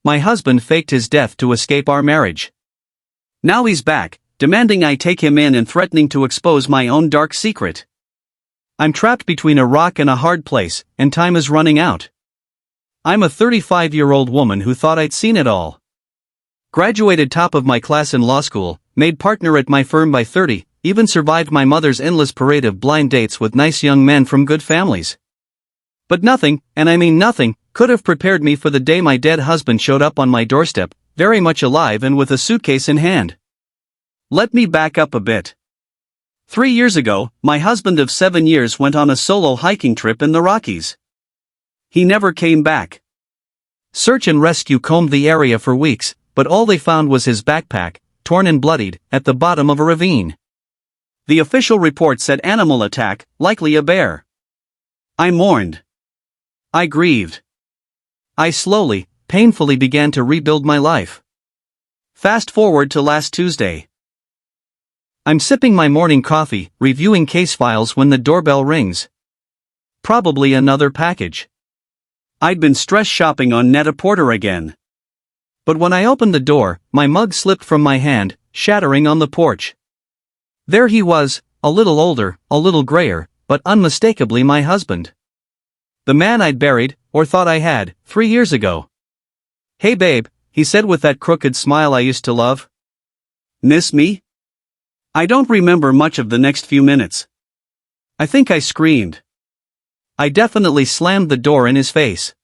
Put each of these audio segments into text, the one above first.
my husband faked his death to escape our marriage. Now he's back, demanding I take him in and threatening to expose my own dark secret. I'm trapped between a rock and a hard place, and time is running out. I'm a 35-year-old woman who thought I'd seen it all. Graduated top of my class in law school, made partner at my firm by 30, even survived my mother's endless parade of blind dates with nice young men from good families. But nothing, and I mean nothing, could have prepared me for the day my dead husband showed up on my doorstep, very much alive and with a suitcase in hand. Let me back up a bit. 3 years ago, my husband of 7 years went on a solo hiking trip in the Rockies. He never came back. Search and rescue combed the area for weeks, but all they found was his backpack, torn and bloodied, at the bottom of a ravine. The official report said animal attack, likely a bear. I mourned. I grieved. I slowly, painfully began to rebuild my life. Fast forward to last Tuesday. I'm sipping my morning coffee, reviewing case files when the doorbell rings. Probably another package. I'd been stress shopping on Net-a-Porter again. But when I opened the door, my mug slipped from my hand, shattering on the porch. There he was, a little older, a little grayer, but unmistakably my husband. The man I'd buried, or thought I had, 3 years ago. "Hey babe," he said with that crooked smile I used to love. "Miss me?" I don't remember much of the next few minutes. I think I screamed. I definitely slammed the door in his face.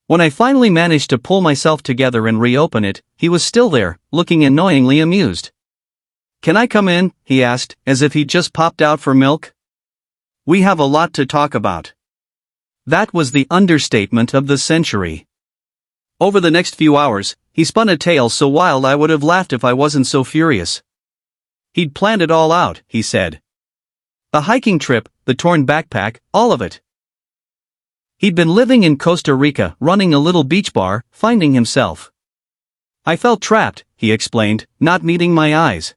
When I finally managed to pull myself together and reopen it, he was still there, looking annoyingly amused. "Can I come in?" he asked, as if he'd just popped out for milk. "We have a lot to talk about." That was the understatement of the century. Over the next few hours, he spun a tale so wild I would have laughed if I wasn't so furious. He'd planned it all out, he said. The hiking trip, the torn backpack, all of it. He'd been living in Costa Rica, running a little beach bar, finding himself. I felt trapped, he explained, not meeting my eyes.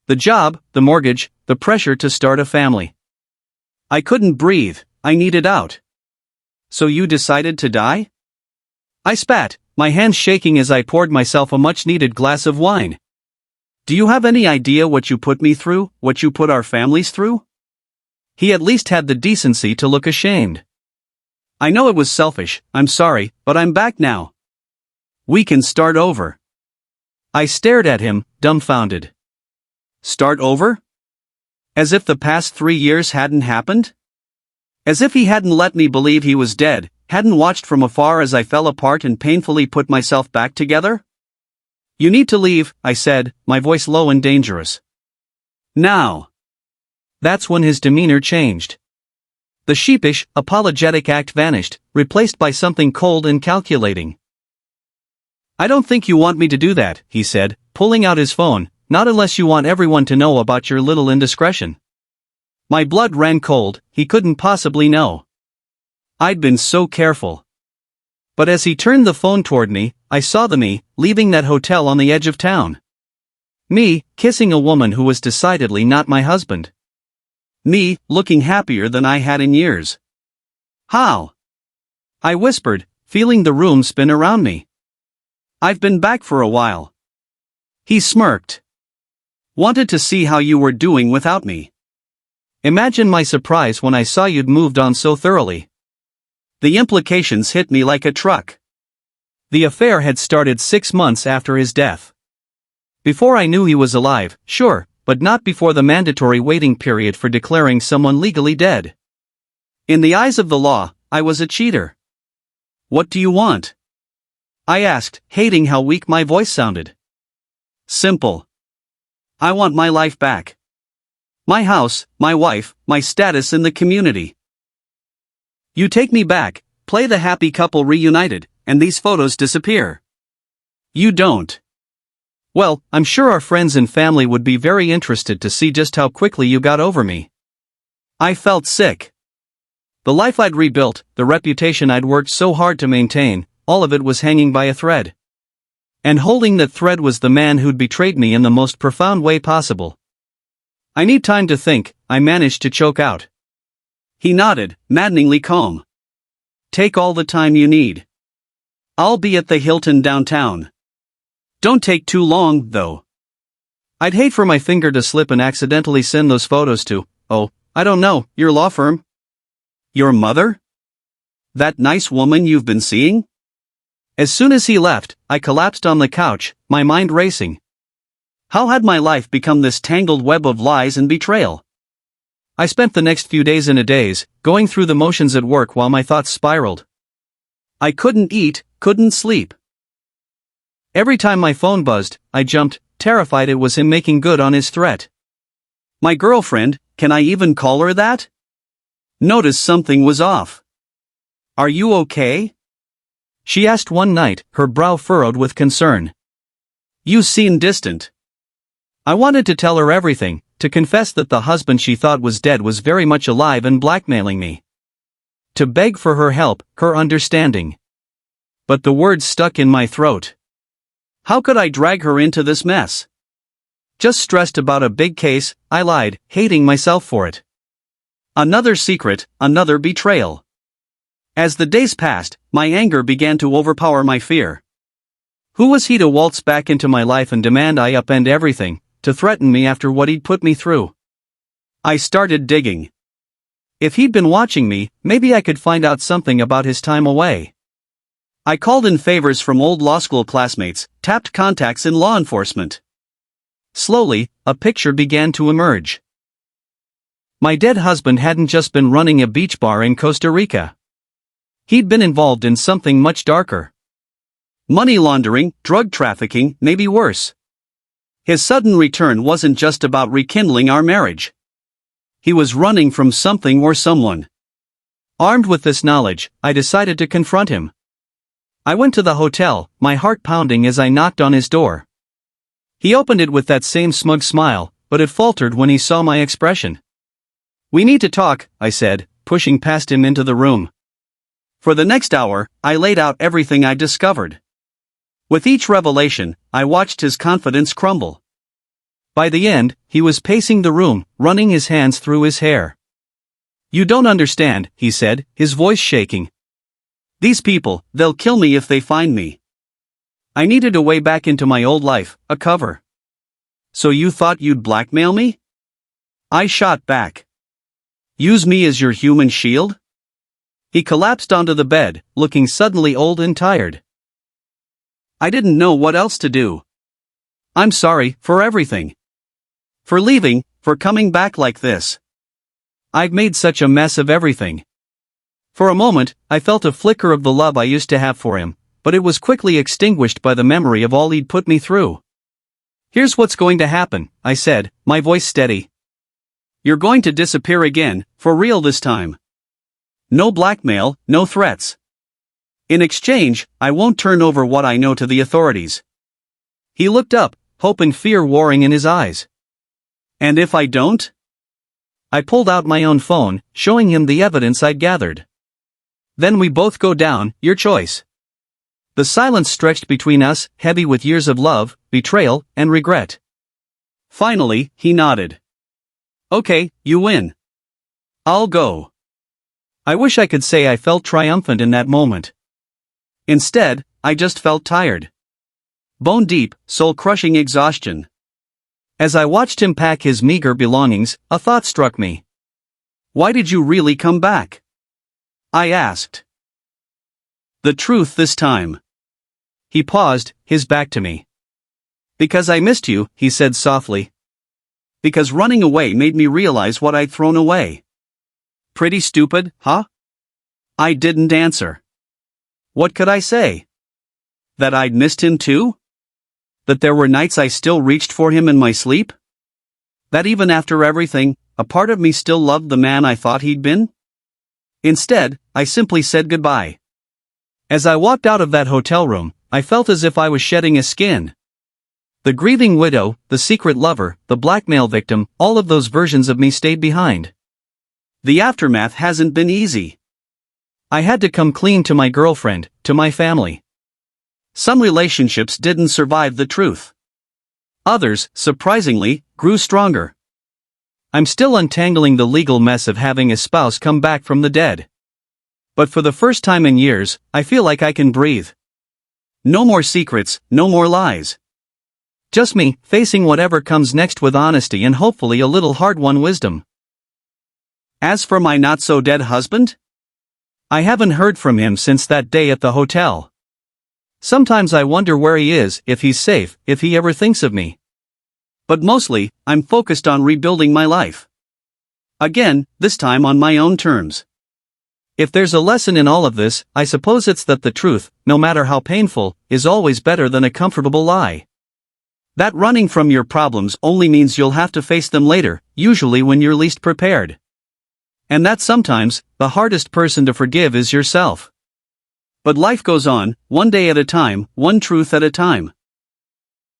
The job, the mortgage, the pressure to start a family. I couldn't breathe, I needed out. "So you decided to die?" I spat, my hands shaking as I poured myself a much-needed glass of wine. "Do you have any idea what you put me through, what you put our families through?" He at least had the decency to look ashamed. "I know it was selfish, I'm sorry, but I'm back now. We can start over." I stared at him, dumbfounded. Start over? As if the past 3 years hadn't happened? As if he hadn't let me believe he was dead, hadn't watched from afar as I fell apart and painfully put myself back together? "You need to leave," I said, my voice low and dangerous. "Now." That's when his demeanor changed. The sheepish, apologetic act vanished, replaced by something cold and calculating. "I don't think you want me to do that," he said, pulling out his phone, "not unless you want everyone to know about your little indiscretion." My blood ran cold, he couldn't possibly know. I'd been so careful. But as he turned the phone toward me, I saw me, leaving that hotel on the edge of town. Me, kissing a woman who was decidedly not my husband. Me, looking happier than I had in years. "How?" I whispered, feeling the room spin around me. "I've been back for a while." He smirked. "Wanted to see how you were doing without me." Imagine my surprise when I saw you'd moved on so thoroughly. The implications hit me like a truck. The affair had started 6 months after his death. Before I knew he was alive, sure, but not before the mandatory waiting period for declaring someone legally dead. In the eyes of the law, I was a cheater. "What do you want?" I asked, hating how weak my voice sounded. Simple. I want my life back. My house, my wife, my status in the community. You take me back, play the happy couple reunited, and these photos disappear. You don't. Well, I'm sure our friends and family would be very interested to see just how quickly you got over me. I felt sick. The life I'd rebuilt, the reputation I'd worked so hard to maintain, all of it was hanging by a thread. And holding that thread was the man who'd betrayed me in the most profound way possible. "I need time to think," I managed to choke out. He nodded, maddeningly calm. "Take all the time you need." I'll be at the Hilton downtown. Don't take too long, though. I'd hate for my finger to slip and accidentally send those photos to, oh, I don't know, your law firm? Your mother? That nice woman you've been seeing? As soon as he left, I collapsed on the couch, my mind racing. How had my life become this tangled web of lies and betrayal? I spent the next few days in a daze, going through the motions at work while my thoughts spiraled. I couldn't eat, couldn't sleep. Every time my phone buzzed, I jumped, terrified it was him making good on his threat. My girlfriend, can I even call her that? Noticed something was off. Are you okay? She asked one night, her brow furrowed with concern. You seem distant. I wanted to tell her everything, to confess that the husband she thought was dead was very much alive and blackmailing me. To beg for her help, her understanding. But the words stuck in my throat. How could I drag her into this mess? Just stressed about a big case, I lied, hating myself for it. Another secret, another betrayal. As the days passed, my anger began to overpower my fear. Who was he to waltz back into my life and demand I upend everything, to threaten me after what he'd put me through? I started digging. If he'd been watching me, maybe I could find out something about his time away. I called in favors from old law school classmates, tapped contacts in law enforcement. Slowly, a picture began to emerge. My dead husband hadn't just been running a beach bar in Costa Rica. He'd been involved in something much darker. Money laundering, drug trafficking, maybe worse. His sudden return wasn't just about rekindling our marriage. He was running from something or someone. Armed with this knowledge, I decided to confront him. I went to the hotel, my heart pounding as I knocked on his door. He opened it with that same smug smile, but it faltered when he saw my expression. We need to talk, I said, pushing past him into the room. For the next hour, I laid out everything I discovered. With each revelation, I watched his confidence crumble. By the end, he was pacing the room, running his hands through his hair. You don't understand, he said, his voice shaking. These people, they'll kill me if they find me. I needed a way back into my old life, a cover. So you thought you'd blackmail me? I shot back. Use me as your human shield? He collapsed onto the bed, looking suddenly old and tired. I didn't know what else to do. I'm sorry for everything. For leaving, for coming back like this. I've made such a mess of everything. For a moment, I felt a flicker of the love I used to have for him, but it was quickly extinguished by the memory of all he'd put me through. Here's what's going to happen, I said, my voice steady. You're going to disappear again, for real this time. No blackmail, no threats. In exchange, I won't turn over what I know to the authorities. He looked up, hope and fear warring in his eyes. And if I don't? I pulled out my own phone, showing him the evidence I'd gathered. Then we both go down, your choice. The silence stretched between us, heavy with years of love, betrayal, and regret. Finally, he nodded. Okay, you win. I'll go. I wish I could say I felt triumphant in that moment. Instead, I just felt tired. Bone-deep, soul-crushing exhaustion. As I watched him pack his meager belongings, a thought struck me. Why did you really come back? I asked. The truth this time. He paused, his back to me. Because I missed you, he said softly. Because running away made me realize what I'd thrown away. Pretty stupid, huh? I didn't answer. What could I say? That I'd missed him too? That there were nights I still reached for him in my sleep? That even after everything, a part of me still loved the man I thought he'd been? Instead, I simply said goodbye. As I walked out of that hotel room, I felt as if I was shedding a skin. The grieving widow, the secret lover, the blackmail victim, all of those versions of me stayed behind. The aftermath hasn't been easy. I had to come clean to my girlfriend, to my family. Some relationships didn't survive the truth. Others, surprisingly, grew stronger. I'm still untangling the legal mess of having a spouse come back from the dead. But for the first time in years, I feel like I can breathe. No more secrets, no more lies. Just me, facing whatever comes next with honesty and hopefully a little hard-won wisdom. As for my not-so-dead husband? I haven't heard from him since that day at the hotel. Sometimes I wonder where he is, if he's safe, if he ever thinks of me. But mostly, I'm focused on rebuilding my life. Again, this time on my own terms. If there's a lesson in all of this, I suppose it's that the truth, no matter how painful, is always better than a comfortable lie. That running from your problems only means you'll have to face them later, usually when you're least prepared. And that sometimes, the hardest person to forgive is yourself. But life goes on, one day at a time, one truth at a time.